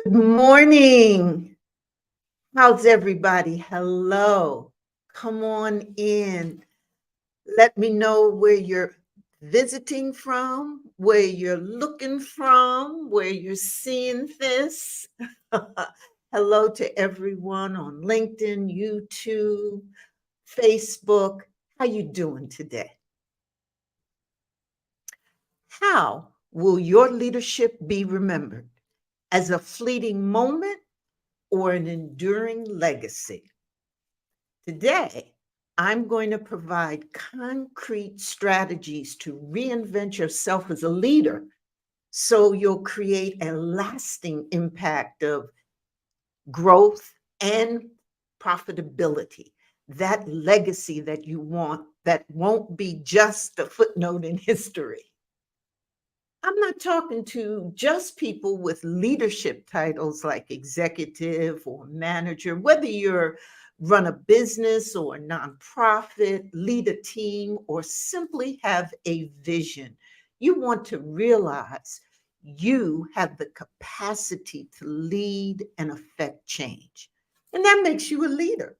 Good morning. How's everybody? Hello. Come on in. Let me know where you're visiting from, where you're looking from, where you're seeing this. Hello to everyone on LinkedIn, YouTube, Facebook. How you doing today? How will your leadership be remembered? As a fleeting moment or an enduring legacy? Today, I'm going to provide concrete strategies to reinvent yourself as a leader so you'll create a lasting impact of growth and profitability. That legacy that you want that won't be just a footnote in history. I'm not talking to just people with leadership titles like executive or manager, whether you're run a business or a nonprofit, lead a team, or simply have a vision. You want to realize you have the capacity to lead and affect change. And that makes you a leader.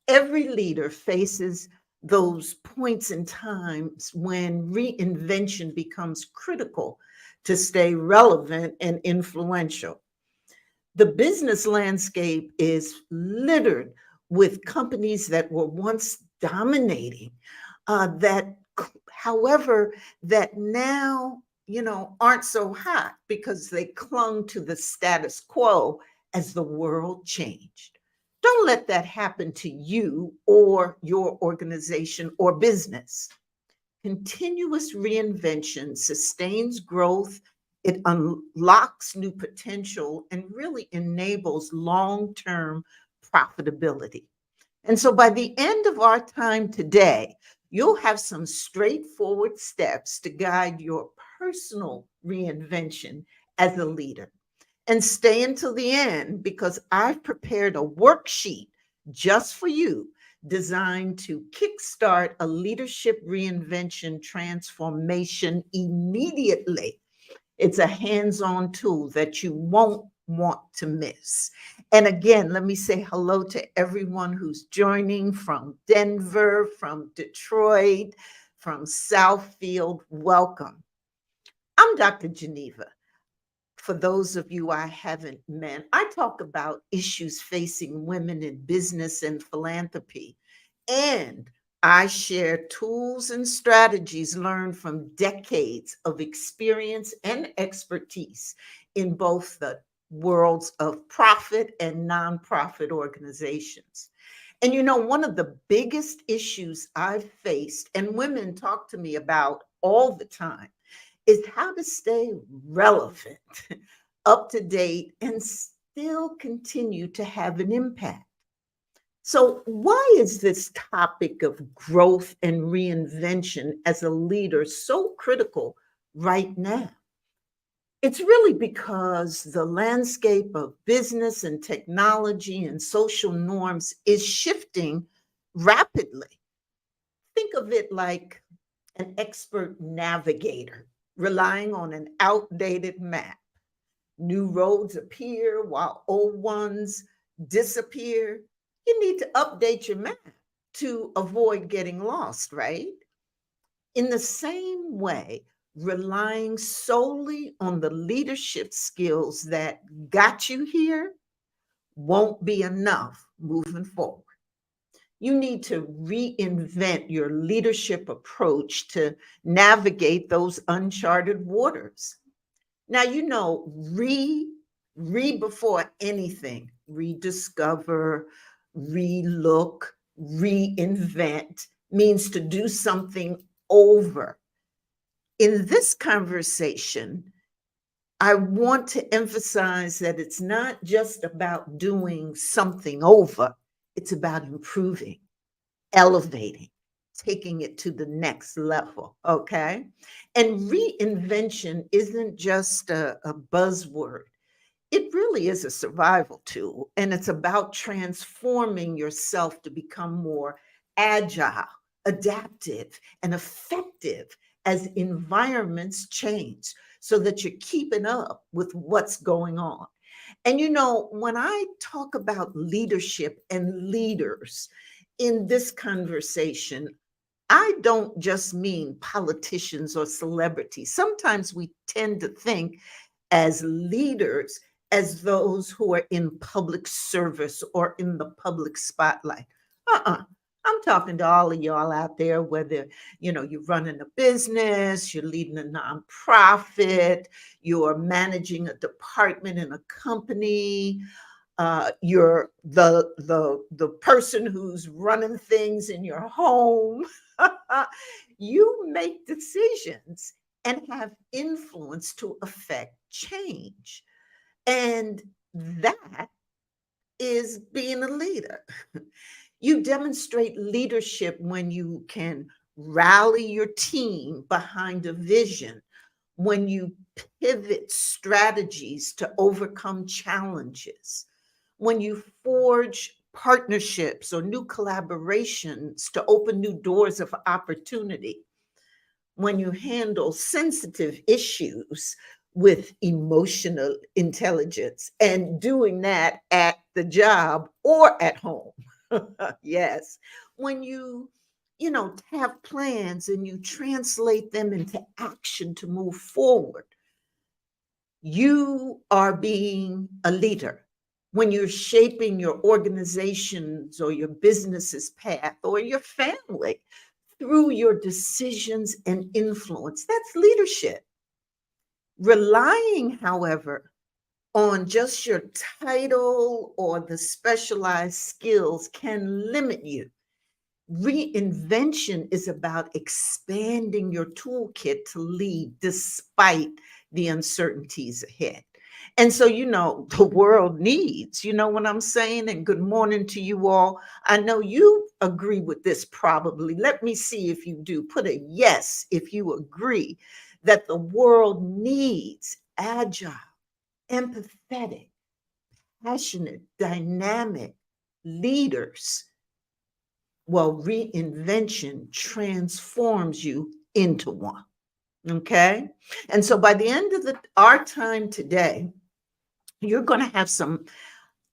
Every leader faces those points in times when reinvention becomes critical to stay relevant and influential. The business landscape is littered with companies that were once dominating, however, that now, aren't so hot because they clung to the status quo as the world changed. Don't let that happen to you or your organization or business. Continuous reinvention sustains growth, it unlocks new potential, and really enables long term profitability. And so by the end of our time today, you'll have some straightforward steps to guide your personal reinvention as a leader. And stay until the end because I've prepared a worksheet just for you designed to kickstart a leadership reinvention transformation immediately. It's a hands on tool that you won't want to miss. And again, let me say hello to everyone who's joining from Denver, from Detroit, from Southfield. Welcome. I'm Dr. Geneva. For those of you I haven't met, I talk about issues facing women in business and philanthropy. And I share tools and strategies learned from decades of experience and expertise in both the worlds of profit and nonprofit organizations. And one of the biggest issues I've faced, and women talk to me about all the time, is how to stay relevant, up to date, and still continue to have an impact. So, why is this topic of growth and reinvention as a leader so critical right now? It's really because the landscape of business and technology and social norms is shifting rapidly. Think of it like an expert navigator relying on an outdated map. New roads appear while old ones disappear. You need to update your map to avoid getting lost, right? In the same way, relying solely on the leadership skills that got you here won't be enough moving forward. You need to reinvent your leadership approach to navigate those uncharted waters. Now, re before anything, rediscover, relook, reinvent means to do something over. In this conversation, I want to emphasize that it's not just about doing something over, it's about improving, elevating, taking it to the next level. Okay. And reinvention isn't just a buzzword, it really is a survival tool. And it's about transforming yourself to become more agile, adaptive, and effective as environments change so that you're keeping up with what's going on. And when I talk about leadership and leaders in this conversation, I don't just mean politicians or celebrities. Sometimes we tend to think as leaders as those who are in public service or in the public spotlight. Uh-uh. I'm talking to all of y'all out there, whether you're running a business, you're leading a nonprofit, you're managing a department in a company, you're the person who's running things in your home. You make decisions and have influence to affect change. And that is being a leader. You demonstrate leadership when you can rally your team behind a vision, when you pivot strategies to overcome challenges, when you forge partnerships or new collaborations to open new doors of opportunity, when you handle sensitive issues with emotional intelligence, and doing that at the job or at home. Yes. When you have plans and you translate them into action to move forward, you are being a leader. When you're shaping your organization's or your business's path or your family through your decisions and influence, that's leadership. Relying, however, on just your title or the specialized skills can limit you. Reinvention is about expanding your toolkit to lead despite the uncertainties ahead. And so, the world needs, what I'm saying? And good morning to you all. I know you agree with this probably. Let me see if you do. Put a yes if you agree that the world needs agile, empathetic, passionate, dynamic leaders. Well, reinvention transforms you into one. Okay. And so by the end of our time today, you're going to have some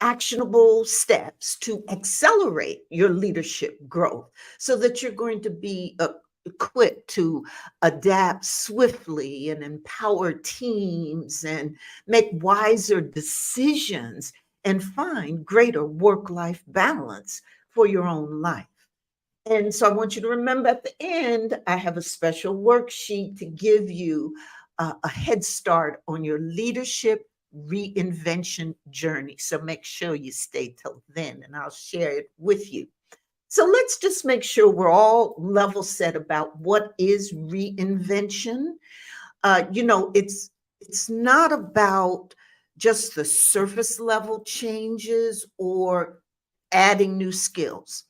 actionable steps to accelerate your leadership growth so that you're going to be equipped to adapt swiftly and empower teams and make wiser decisions and find greater work life balance for your own life. And so I want you to remember at the end, I have a special worksheet to give you a head start on your leadership reinvention journey. So make sure you stay till then, and I'll share it with you. So let's just make sure we're all level set about what is reinvention. It's not about just the surface level changes or adding new skills.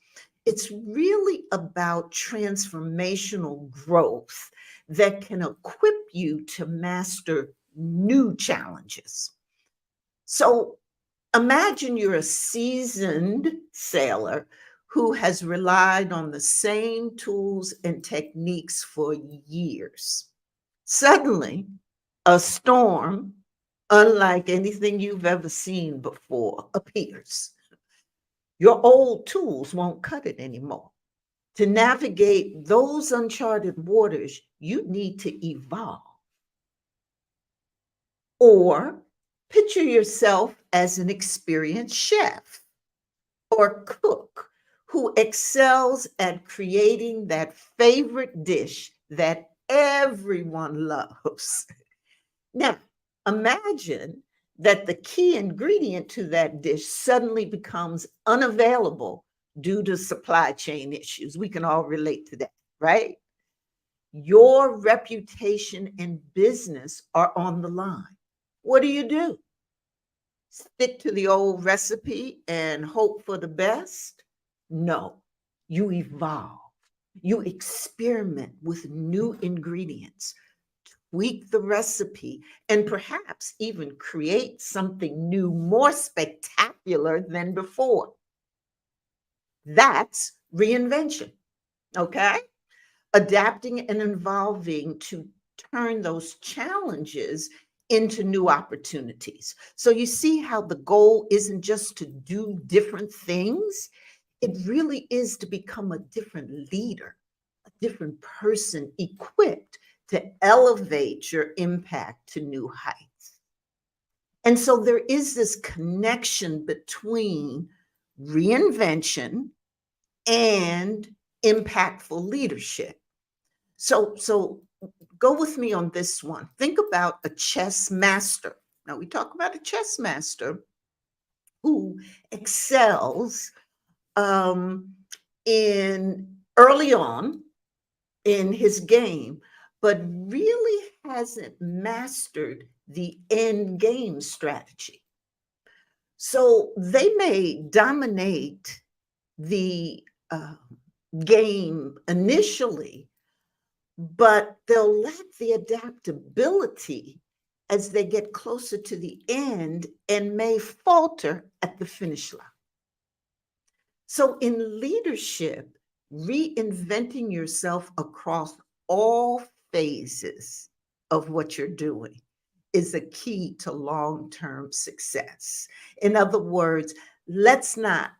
It's really about transformational growth that can equip you to master new challenges. So imagine you're a seasoned sailor who has relied on the same tools and techniques for years. Suddenly, a storm, unlike anything you've ever seen before, appears. Your old tools won't cut it anymore. To navigate those uncharted waters, you need to evolve. Or picture yourself as an experienced chef or cook who excels at creating that favorite dish that everyone loves. Now, imagine that the key ingredient to that dish suddenly becomes unavailable due to supply chain issues. We can all relate to that, right? Your reputation and business are on the line. What do? Stick to the old recipe and hope for the best? No, you evolve. You experiment with new ingredients, tweak the recipe, and perhaps even create something new, more spectacular than before. That's reinvention, okay? Adapting and evolving to turn those challenges into new opportunities. So you see how the goal isn't just to do different things, it really is to become a different leader, a different person equipped to elevate your impact to new heights. And so there is this connection between reinvention and impactful leadership. So go with me on this one. Think about a chess master. Now we talk about a chess master who excels um, in early on in his game, but really hasn't mastered the end game strategy. So they may dominate the uh, game initially, but they'll lack the adaptability as they get closer to the end and may falter at the finish line. So, in leadership, reinventing yourself across all phases of what you're doing is a key to long term success. In other words, let's not,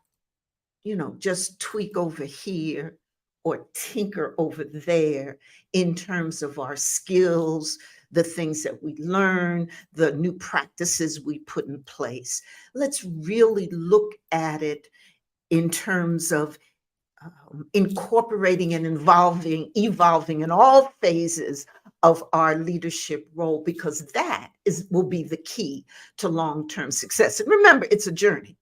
just tweak over here or tinker over there in terms of our skills, the things that we learn, the new practices we put in place. Let's really look at it in terms of incorporating and evolving in all phases of our leadership role, because that will be the key to long-term success. And remember, it's a journey.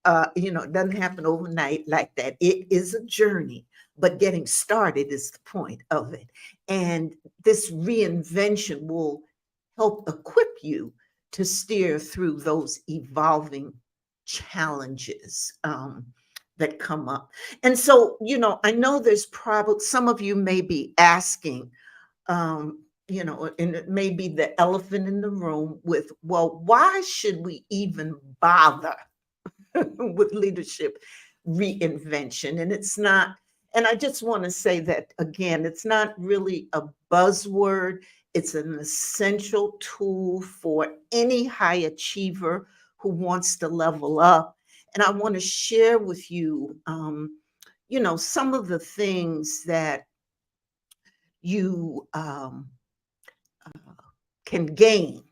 It doesn't happen overnight like that. It is a journey, but getting started is the point of it. And this reinvention will help equip you to steer through those evolving challenges that come up. And so, I know there's probably some of you may be asking, and it may be the elephant in the room with, well, why should we even bother with leadership reinvention? And it's not, and I just want to say that again, it's not really a buzzword. It's an essential tool for any high achiever who wants to level up. And I want to share with you, some of the things that you can gain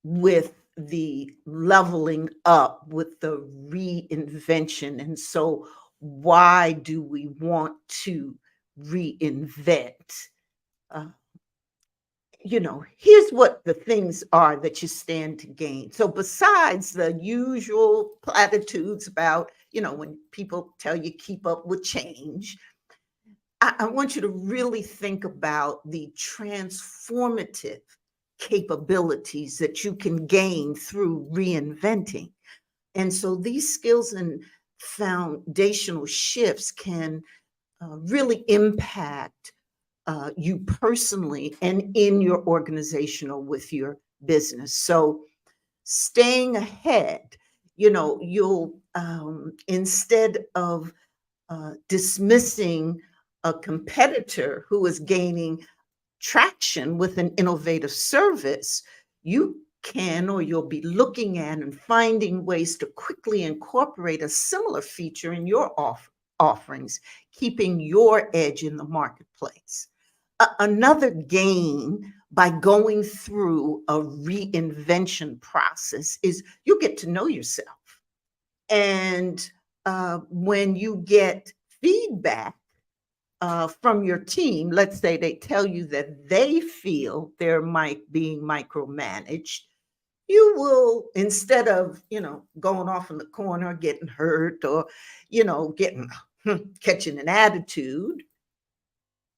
with the leveling up, with the reinvention. And so, why do we want to reinvent? Uh, Here's what the things are that you stand to gain. So, besides the usual platitudes about, when people tell you keep up with change, I want you to really think about the transformative capabilities that you can gain through reinventing. And so these skills and foundational shifts can really impact you personally and in your organization or with your business. So staying ahead, you'll instead of dismissing a competitor who is gaining traction with an innovative service, you can or you'll be looking at and finding ways to quickly incorporate a similar feature in your offerings, keeping your edge in the marketplace. Another gain by going through a reinvention process is you get to know yourself. And when you get feedback from your team, let's say they tell you that they feel they're being micromanaged, you will, instead of, going off in the corner, getting hurt or, getting catching an attitude,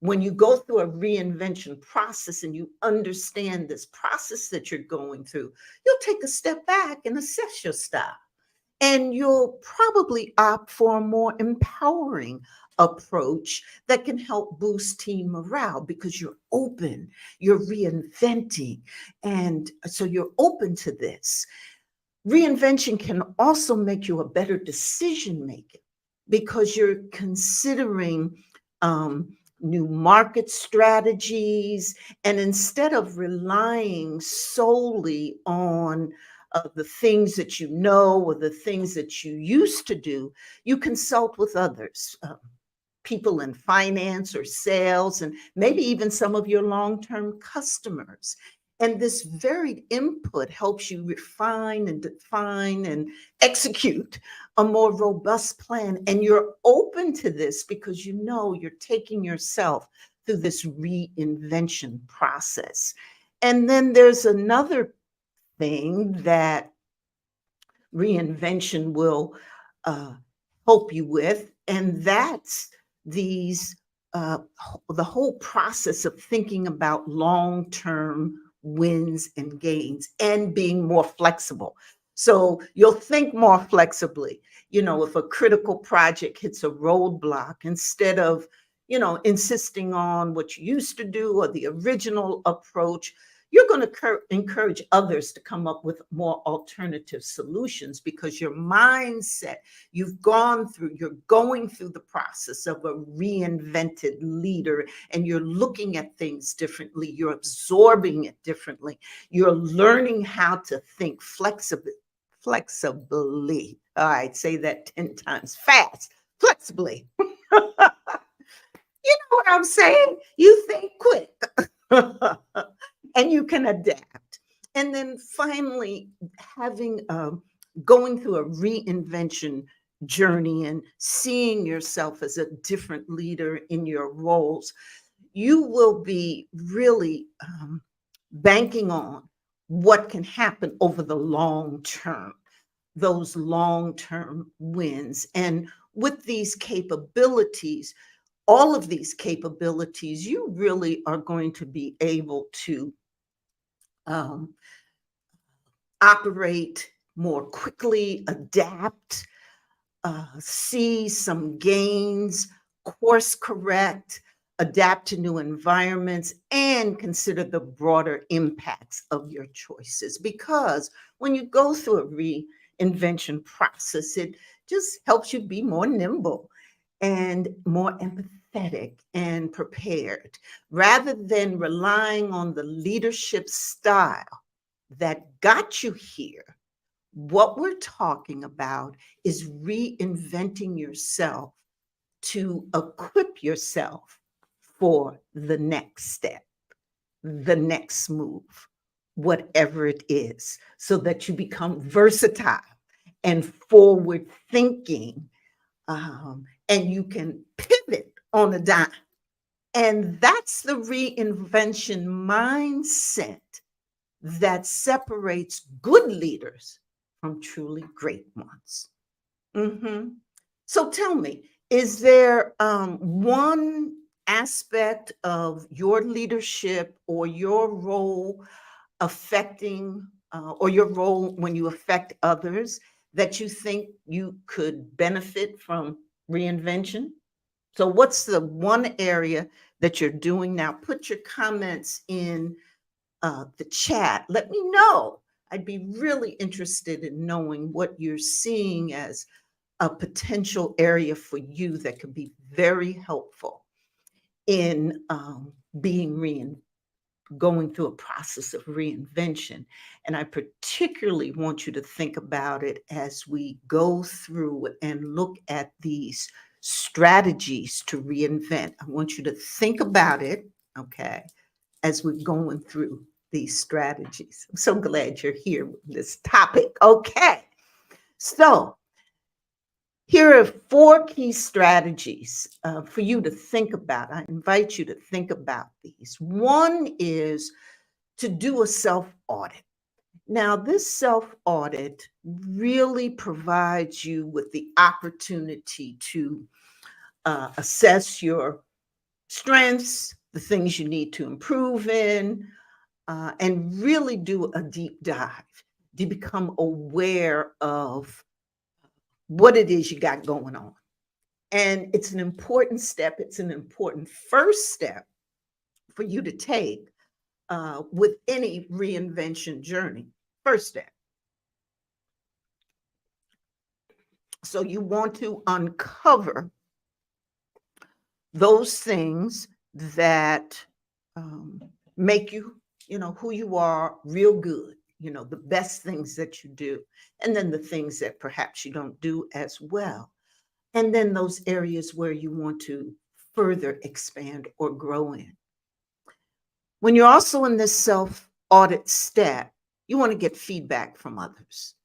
when you go through a reinvention process and you understand this process that you're going through, you'll take a step back and assess your style. And you'll probably opt for a more empowering approach that can help boost team morale because you're open, you're reinventing. And so you're open to this. Reinvention can also make you a better decision maker because you're considering new market strategies. And instead of relying solely on the things that you know or the things that you used to do, you consult with others, people in finance or sales, and maybe even some of your long term customers. And this varied input helps you refine and define and execute a more robust plan. And you're open to this because you know you're taking yourself through this reinvention process. And then there's another thing that reinvention will uh, help you with, and that's these the whole process of thinking about long-term wins and gains and being more flexible. So you'll think more flexibly. If a critical project hits a roadblock, instead of insisting on what you used to do or the original approach, you're going to encourage others to come up with more alternative solutions, because your mindset, you're going through the process of a reinvented leader, and you're looking at things differently. You're absorbing it differently. You're learning how to think flexibly. All right, say that 10 times fast. Flexibly. You know what I'm saying? You think quick. And you can adapt. And then finally, having going through a reinvention journey and seeing yourself as a different leader in your roles, you will be really banking on what can happen over the long term, those long term wins. And with these capabilities, all of these capabilities, you really are going to be able to um, operate more quickly, adapt, see some gains, course correct, adapt to new environments, and consider the broader impacts of your choices. Because when you go through a reinvention process, it just helps you be more nimble and more empathetic and prepared, rather than relying on the leadership style that got you here. What we're talking about is reinventing yourself to equip yourself for the next step, the next move, whatever it is, so that you become versatile and forward thinking, and you can pivot on a dime. And that's the reinvention mindset that separates good leaders from truly great ones. Mhm. So tell me, is there one aspect of your leadership or your role affecting, or your role when you affect others, that you think you could benefit from reinvention? So, what's the one area that you're doing now? Put your comments in the chat. Let me know. I'd be really interested in knowing what you're seeing as a potential area for you that could be very helpful in being going through a process of reinvention. And I particularly want you to think about it as we go through and look at these strategies to reinvent. I want you to think about it, okay, as we're going through these strategies. I'm so glad you're here with this topic. Okay. So, here are 4 key strategies for you to think about. I invite you to think about these. One is to do a self audit. Now, this self audit really provides you with the opportunity to assess your strengths, the things you need to improve in, and really do a deep dive to become aware of what it is you got going on. And it's an important step, it's an important first step for you to take with any reinvention journey. First step. So you want to uncover those things that um, make you, who you are real good, the best things that you do, and then the things that perhaps you don't do as well. And then those areas where you want to further expand or grow in. When you're also in this self audit step, you want to get feedback from others.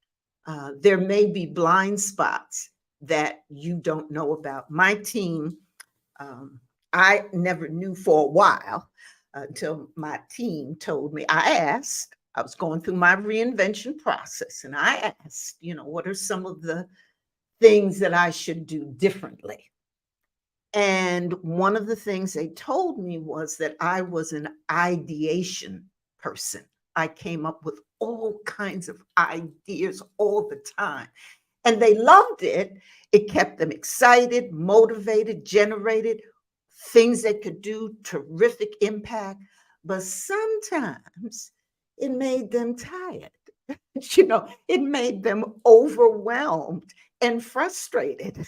There may be blind spots that you don't know about. My team, um, I never knew for a while until my team told me. I was going through my reinvention process, and I asked, what are some of the things that I should do differently? And one of the things they told me was that I was an ideation person. I came up with all kinds of ideas all the time. And they loved it. It kept them excited, motivated, generated things that could do terrific impact. But sometimes it made them tired. It made them overwhelmed and frustrated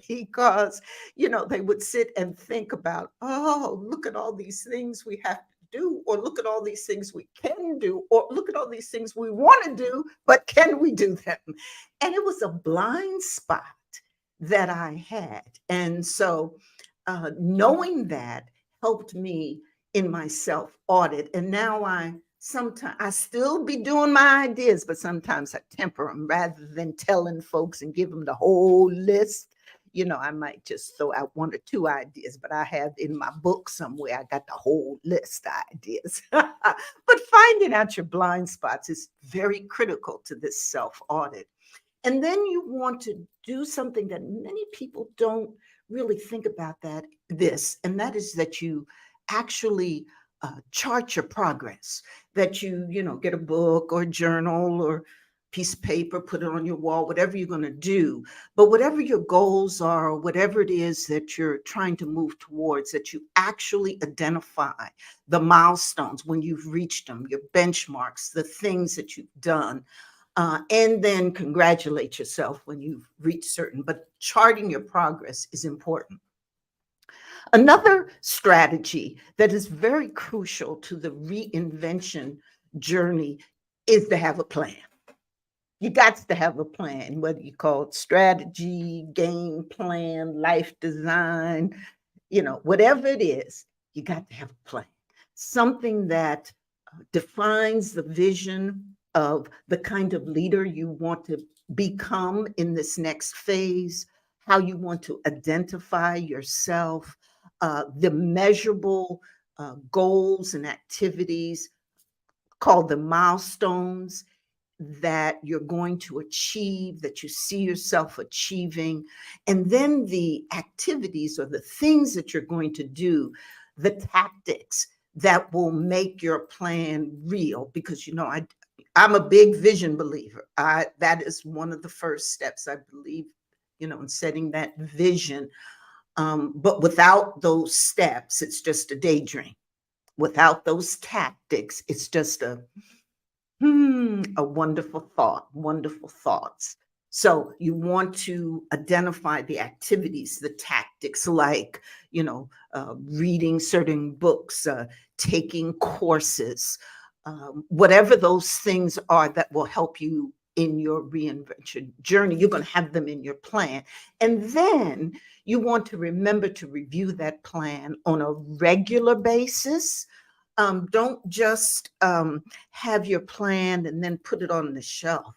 because, they would sit and think about, oh, look at all these things we have to do, or look at all these things we can do, or look at all these things we want to do, but can we do them? And it was a blind spot that I had. And so knowing that helped me in my self audit. And now sometimes I still be doing my ideas, but sometimes I temper them rather than telling folks and give them the whole list. I might just throw out one or two ideas, but I have in my book somewhere, I got the whole list of ideas. But finding out your blind spots is very critical to this self audit. And then you want to do something that many people don't really think about and that is that you actually chart your progress, that you get a book or journal or piece of paper, put it on your wall, whatever you're going to do. But whatever your goals are, or whatever it is that you're trying to move towards, that you actually identify the milestones when you've reached them, your benchmarks, the things that you've done, and then congratulate yourself when you've reached certain, but charting your progress is important. Another strategy that is very crucial to the reinvention journey is to have a plan. You got to have a plan, whether you call it strategy, game plan, life design, whatever it is, you got to have a plan. Something that defines the vision of the kind of leader you want to become in this next phase, how you want to identify yourself, the measurable goals and activities called the milestones that you're going to achieve, that you see yourself achieving, and then the activities or the things that you're going to do, the tactics that will make your plan real. Because I'm a big vision believer. That is one of the first steps, I believe, in setting that vision. But without those steps, it's just a daydream. Without those tactics, it's just a wonderful thought, wonderful thoughts. So you want to identify the activities, the tactics, like, reading certain books, taking courses, whatever those things are that will help you in your reinvention journey. You're going to have them in your plan. And then you want to remember to review that plan on a regular basis. Don't just have your plan and then put it on the shelf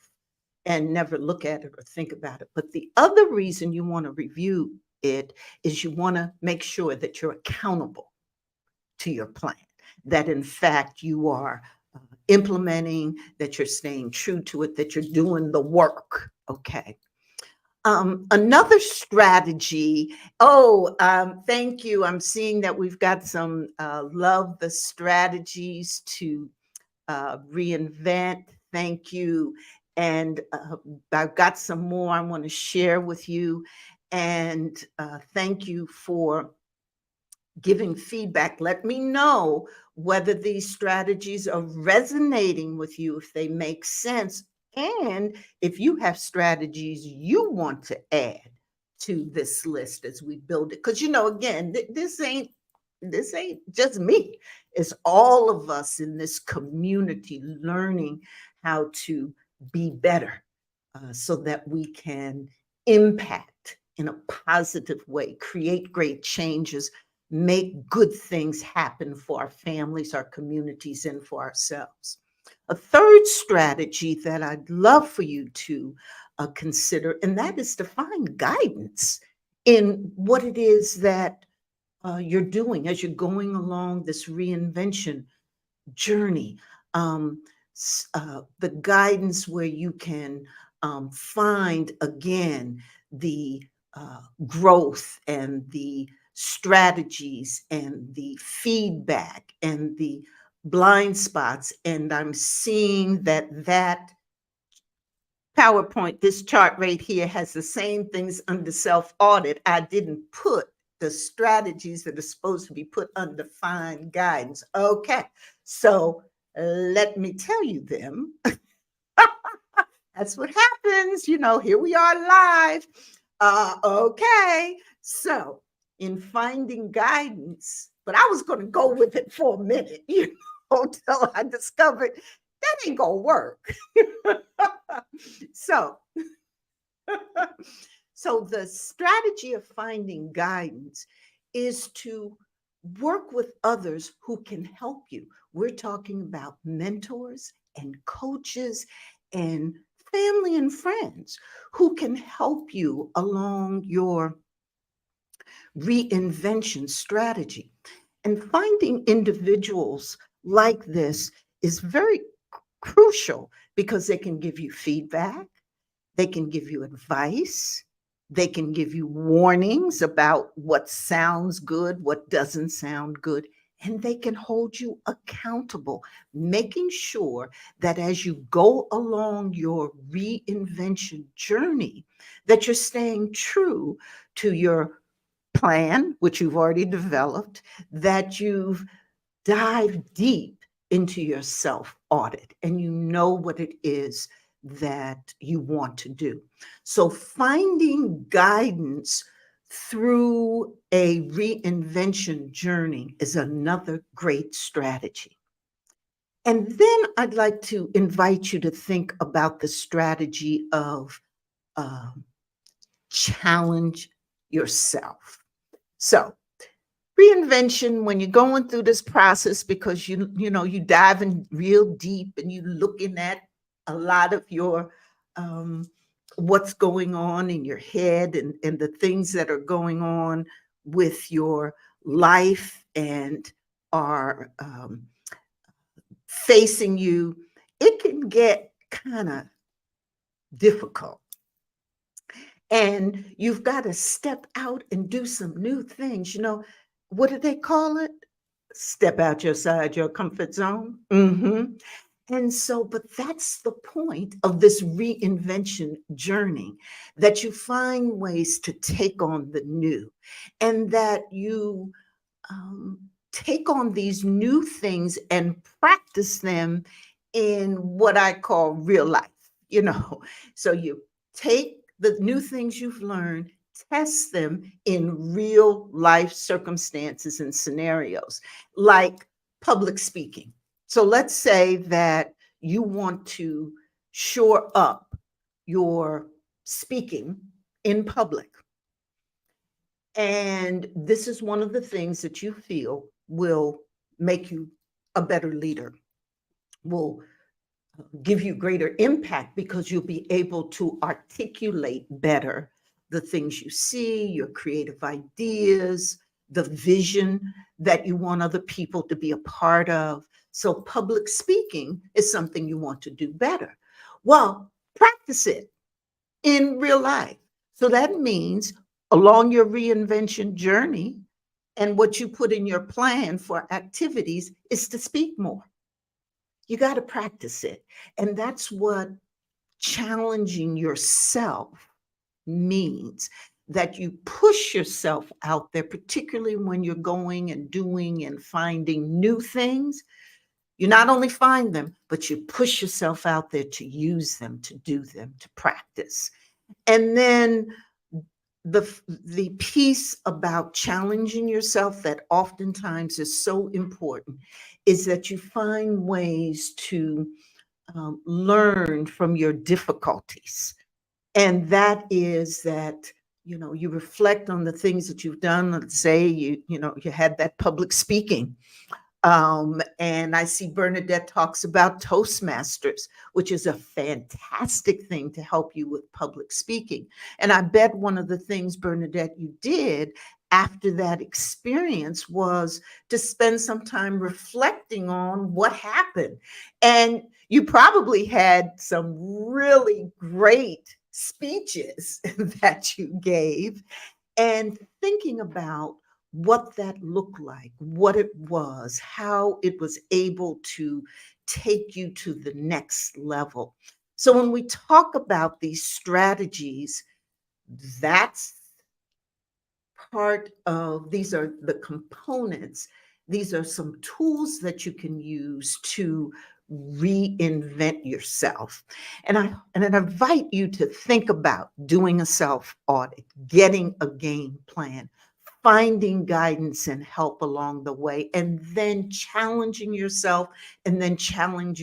and never look at it or think about it. But the other reason you want to review it is you want to make sure that you're accountable to your plan, that in fact you are implementing, that you're staying true to it, that you're doing the work. Okay. Another strategy. Thank you. I'm seeing that we've got some love the strategies to reinvent. Thank you. And I've got some more I want to share with you. And thank you for giving feedback. Let me know whether these strategies are resonating with you, if they make sense, and if you have strategies you want to add to this list as we build it. Because, again, this ain't This ain't just me. It's all of us in this community learning how to be better so that we can impact in a positive way, create great changes, make good things happen for our families, our communities, and for ourselves. A third strategy that I'd love for you to consider, and that is to find guidance in what it is that you're doing as you're going along this reinvention journey. Um, the guidance where you can find again the growth and the strategies and the feedback and the blind spots. And I'm seeing that PowerPoint, this chart right here has the same things under self-audit. I didn't put the strategies that are supposed to be put under find guidance. Okay, so let me tell you them. That's what happens. Here we are live. Okay, so in finding guidance, but I was going to go with it for a minute, until I discovered that ain't going to work. So, so the strategy of finding guidance is to work with others who can help you. We're talking about mentors and coaches and family and friends who can help you along your reinvention strategy. And finding individuals like this is very crucial because they can give you feedback, they can give you advice, they can give you warnings about what sounds good, what doesn't sound good, and they can hold you accountable, making sure that as you go along your reinvention journey, that you're staying true to your plan, which you've already developed, that you've dived deep into your self audit and you know what it is that you want to do. So, finding guidance through a reinvention journey is another great strategy. And then I'd like to invite you to think about the strategy of um, challenge yourself. So, reinvention, when you're going through this process, because you diving real deep and you looking at a lot of your um, what's going on in your head and the things that are going on with your life and are facing you, it can get kind of difficult. And you've got to step out and do some new things. What do they call it? Step out your comfort zone. And so, but that's the point of this reinvention journey, that you find ways to take on the new and that you take on these new things and practice them in what I call real life. So you take the new things you've learned, test them in real life circumstances and scenarios, like public speaking. So let's say that you want to shore up your speaking in public. And this is one of the things that you feel will make you a better leader, will give you greater impact because you'll be able to articulate better the things you see, your creative ideas, the vision that you want other people to be a part of. So, public speaking is something you want to do better. Well, practice it in real life. So, that means along your reinvention journey, and what you put in your plan for activities is to speak more. You got to practice it. And that's what challenging yourself means, that you push yourself out there, particularly when you're going and doing and finding new things. You not only find them, but you push yourself out there to use them, to do them, to practice. And then the piece about challenging yourself that oftentimes is so important is that you find ways to learn from your difficulties. And that is that, you reflect on the things that you've done. Let's say you had that public speaking. And I see Bernadette talks about Toastmasters, which is a fantastic thing to help you with public speaking. And I bet one of the things, Bernadette, you did after that experience was to spend some time reflecting on what happened. And you probably had some really great speeches that you gave, and thinking about what that looked like, what it was, how it was able to take you to the next level. So when we talk about these strategies, that's part of, these are the components. These are some tools that you can use to reinvent yourself. And I invite you to think about doing a self audit, getting a game plan, finding guidance and help along the way, and then challenging yourself, and then challenge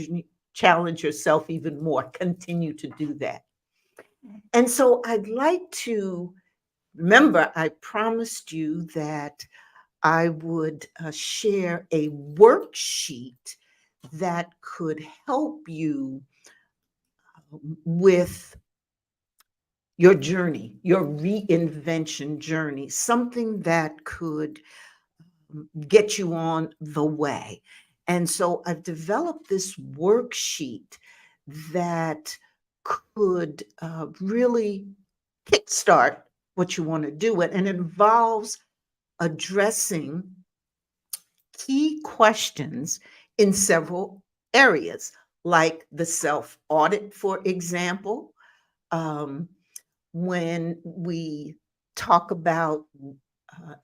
yourself even more. Continue to do that. And so I'd like to remember, I promised you that I would share a worksheet that could help you with your journey, your reinvention journey, something that could get you on the way. And so I've developed this worksheet that could really kickstart what you want to do. And it involves addressing key questions in several areas, like the self audit, for example. Um, when we talk about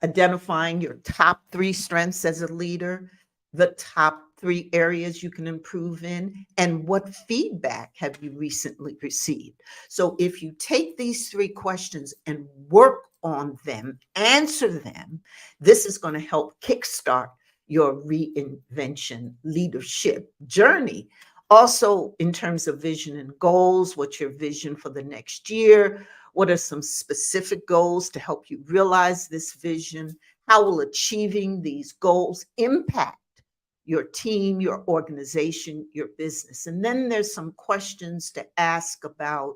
identifying your top three strengths as a leader, the top three areas you can improve in, and what feedback have you recently received. So if you take these three questions and work on them, answer them, this is going to help kickstart your reinvention leadership journey. Also, in terms of vision and goals, what's your vision for the next year? What are some specific goals to help you realize this vision? How will achieving these goals impact your team, your organization, your business? And then there's some questions to ask about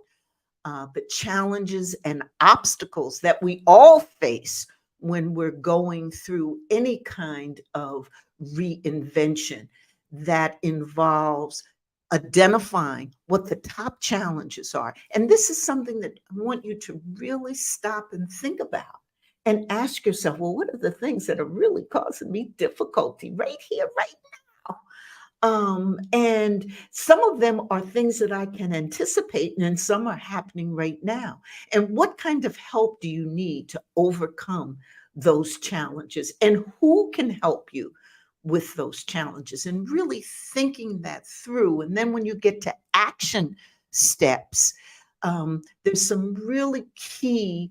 the challenges and obstacles that we all face when we're going through any kind of reinvention that involves identifying what the top challenges are. And this is something that I want you to really stop and think about and ask yourself, well, what are the things that are really causing me difficulty right here, right now? And some of them are things that I can anticipate, and some are happening right now. And what kind of help do you need to overcome those challenges? And who can help you with those challenges? And really thinking that through. And then when you get to action steps, there's some really key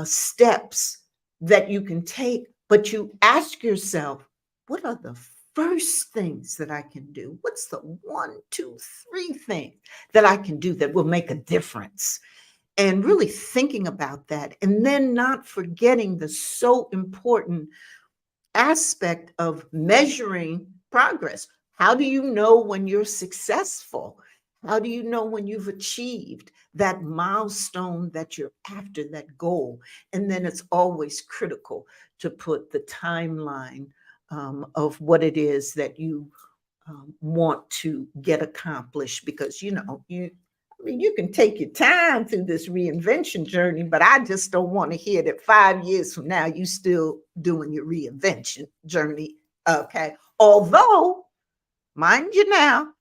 steps that you can take, but you ask yourself, what are the first things that I can do? What's the one, two, three things that I can do that will make a difference? And really thinking about that, and then not forgetting the so important aspect of measuring progress. How do you know when you're successful? How do you know when you've achieved that milestone that you're after, that goal? And then it's always critical to put the timeline of what it is that you want to get accomplished, because I mean, you can take your time through this reinvention journey, but I just don't want to hear that 5 years from now you still doing your reinvention journey. Okay, although, mind you, now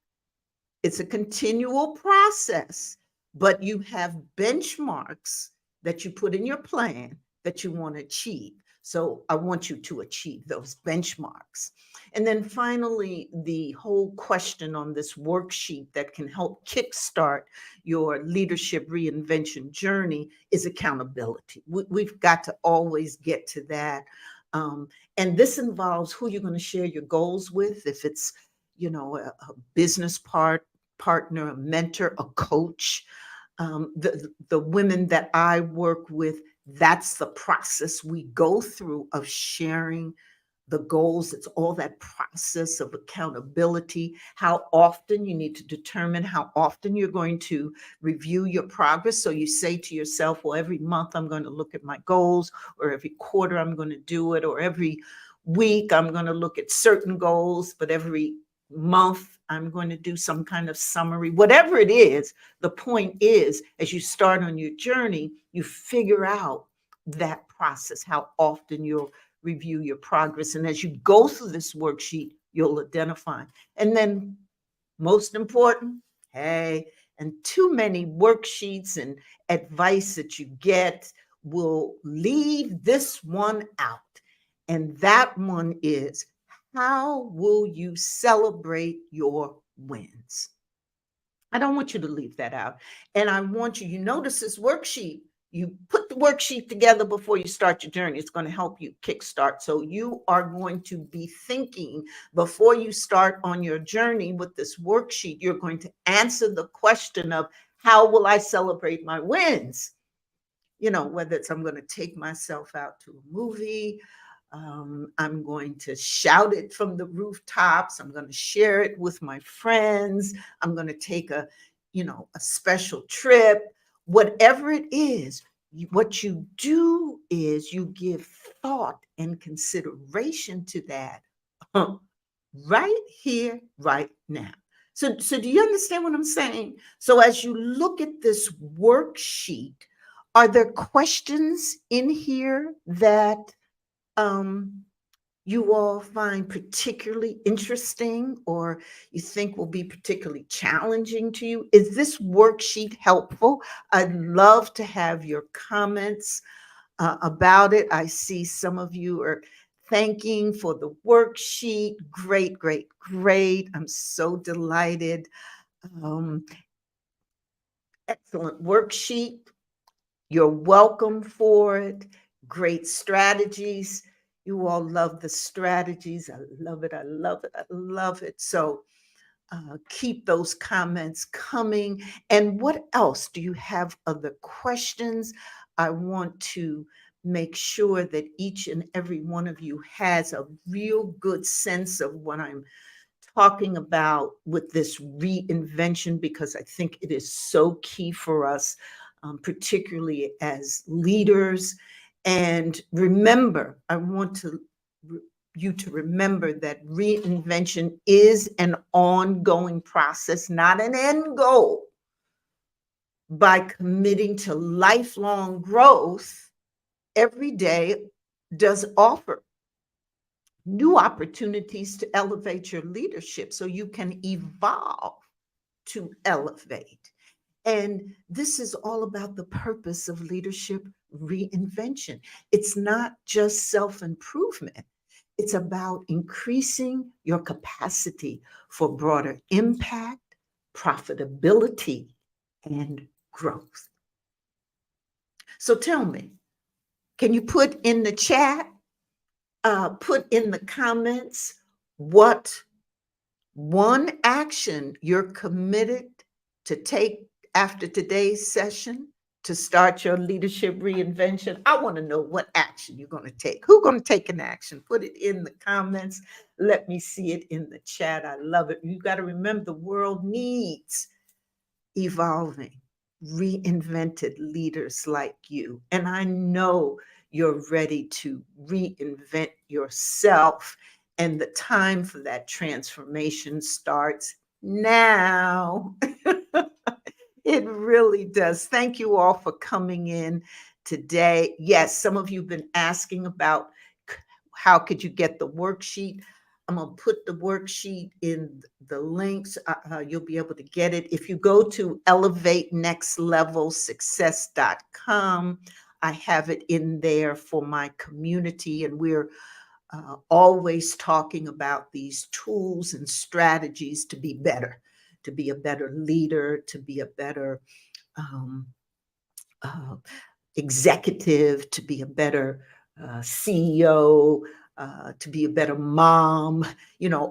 it's a continual process, but you have benchmarks that you put in your plan that you want to achieve. So I want you to achieve those benchmarks. And then finally, the whole question on this worksheet that can help kickstart your leadership reinvention journey is accountability. We've got to always get to that. And this involves who you're going to share your goals with. If it's, a business partner, a mentor, a coach, the women that I work with, that's the process we go through of sharing the goals. It's all that process of accountability, how often you need to determine how often you're going to review your progress. So you say to yourself, well, every month I'm going to look at my goals, or every quarter I'm going to do it, or every week I'm going to look at certain goals, but every month I'm going to do some kind of summary. Whatever it is, the point is, as you start on your journey, you figure out that process, how often you'll review your progress. And as you go through this worksheet, you'll identify. And then, most important, hey, and too many worksheets and advice that you get will leave this one out. And that one is, how will you celebrate your wins? I don't want you to leave that out. And I want you notice this worksheet. You put the worksheet together before you start your journey. It's going to help you kickstart. So you are going to be thinking before you start on your journey with this worksheet. You're going to answer the question of, how will I celebrate my wins? Whether it's I'm going to take myself out to a movie, I'm going to shout it from the rooftops, I'm going to share it with my friends, I'm going to take a special trip, whatever it is. What you do is you give thought and consideration to that right here, right now. So do you understand what I'm saying? So as you look at this worksheet, are there questions in here that um, you all find particularly interesting, or you think will be particularly challenging to you? Is this worksheet helpful? I'd love to have your comments about it. I see some of you are thanking for the worksheet. Great, great, great. I'm so delighted. Um, Excellent worksheet. You're welcome for it. Great strategies. You all love the strategies. I love it. I love it. I love it. So keep those comments coming. And what else? Do you have other questions? I want to make sure that each and every one of you has a real good sense of what I'm talking about with this reinvention, because I think it is so key for us, particularly as leaders. And remember, I want you to remember that reinvention is an ongoing process, not an end goal. By committing to lifelong growth, every day does offer new opportunities to elevate your leadership so you can evolve to elevate. And this is all about the purpose of leadership reinvention. It's not just self improvement, it's about increasing your capacity for broader impact, profitability, and growth. So tell me, can you put in the chat, put in the comments what one action you're committed to take after today's session to start your leadership reinvention? I want to know what action you're going to take. Who's going to take an action? Put it in the comments. Let me see it in the chat. I love it. You got to remember, the world needs evolving, reinvented leaders like you. And I know you're ready to reinvent yourself. And the time for that transformation starts now. It really does. Thank you all for coming in today. Yes, some of you have been asking about how could you get the worksheet. I'm going to put the worksheet in the links. You'll be able to get it. If you go to elevatenextlevelsuccess.com, I have it in there for my community, and we're always talking about these tools and strategies to be better, to be a better leader, to be a better um, uh, executive, to be a better CEO, to be a better mom,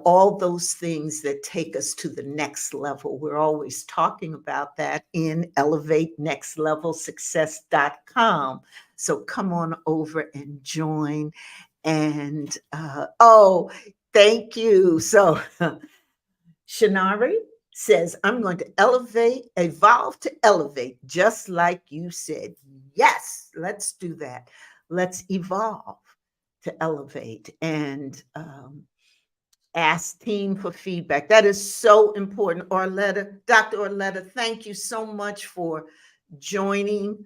all those things that take us to the next level. We're always talking about that in elevatenextlevelsuccess.com. So come on over and join. And oh, thank you. So Shanari says, I'm going to evolve to elevate, just like you said. Yes, let's do that. Let's evolve to elevate and ask team for feedback. That is so important. Orletta, Dr. Orletta, thank you so much for joining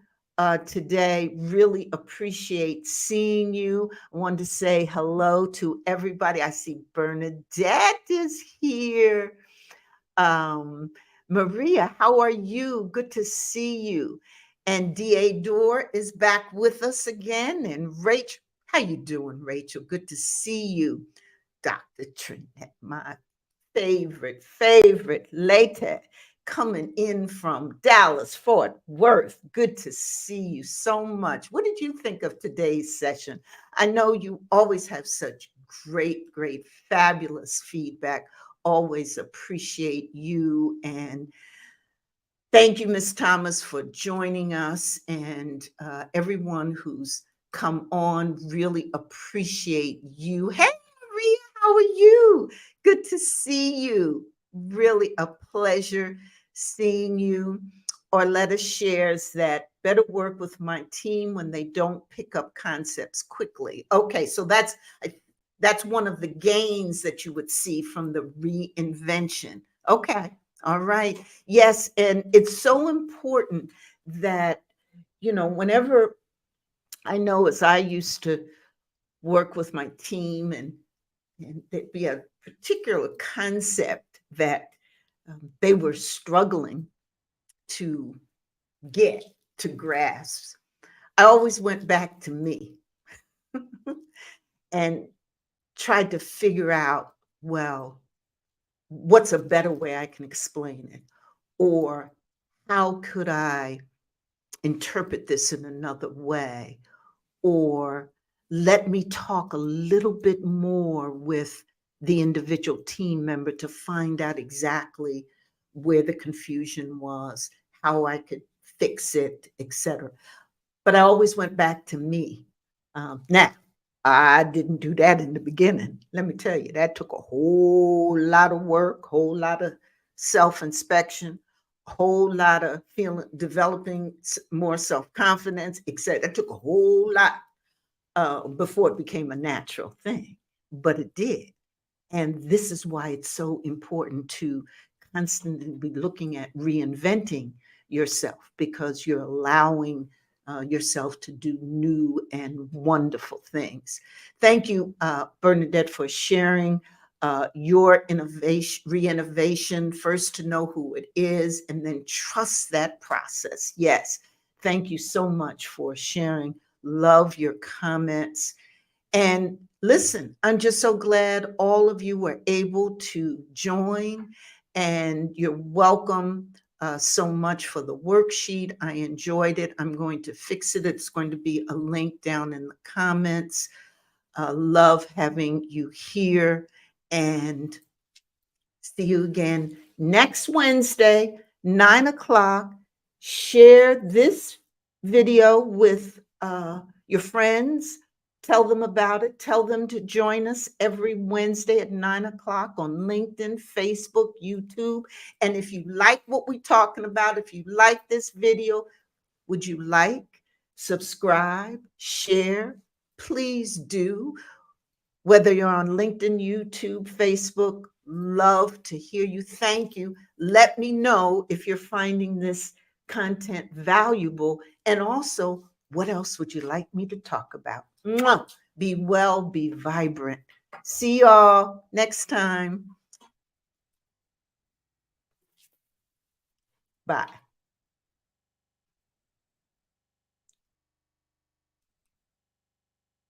today. Really appreciate seeing you. I wanted to say hello to everybody. I see Bernadette is here. Maria, how are you? Good to see you. And D.A. Dorr is back with us again. And Rachel, how you doing, Rachel? Good to see you. Dr. Trinette, my favorite lady, coming in from Dallas, Fort Worth. Good to see you so much. What did you think of today's session? I know you always have such great, fabulous feedback. Always appreciate you. And thank you, Ms. Thomas, for joining us, and everyone who's come on. Really appreciate you. Hey, Maria, how are you? Good to see you. Really a pleasure seeing you. Orletta shares that better work with my team when they don't pick up concepts quickly. Okay, so that's one of the gains that you would see from the reinvention. Okay, all right. Yes, and it's so important that, whenever I know as I used to work with my team, and there'd be a particular concept that they were struggling to get to grasp, I always went back to me and tried to figure out, well, what's a better way I can explain it? Or how could I interpret this in another way? Or let me talk a little bit more with the individual team member to find out exactly where the confusion was, how I could fix it, etc. But I always went back to me. Now, I didn't do that in the beginning. Let me tell you, that took a whole lot of work, whole lot of self-inspection, a whole lot of developing more self-confidence, etc. That took a whole lot before it became a natural thing, but it did. And this is why it's so important to constantly be looking at reinventing yourself, because you're allowing yourself to do new and wonderful things. Thank you, Bernadette, for sharing your re-innovation, first to know who it is and then trust that process. Yes, thank you so much for sharing. Love your comments. And listen, I'm just so glad all of you were able to join, and you're welcome so much for the worksheet. I enjoyed it. I'm going to fix it. It's going to be a link down in the comments. Love having you here, and see you again next Wednesday, 9 o'clock. Share this video with your friends. Tell them about it. Tell them to join us every Wednesday at 9 o'clock on LinkedIn, Facebook, YouTube. And if you like what we're talking about, if you like this video, would you like, subscribe, share? Please do. Whether you're on LinkedIn, YouTube, Facebook, love to hear you. Thank you. Let me know if you're finding this content valuable. And also, what else would you like me to talk about? Mwah! Be well, be vibrant. See y'all next time. Bye.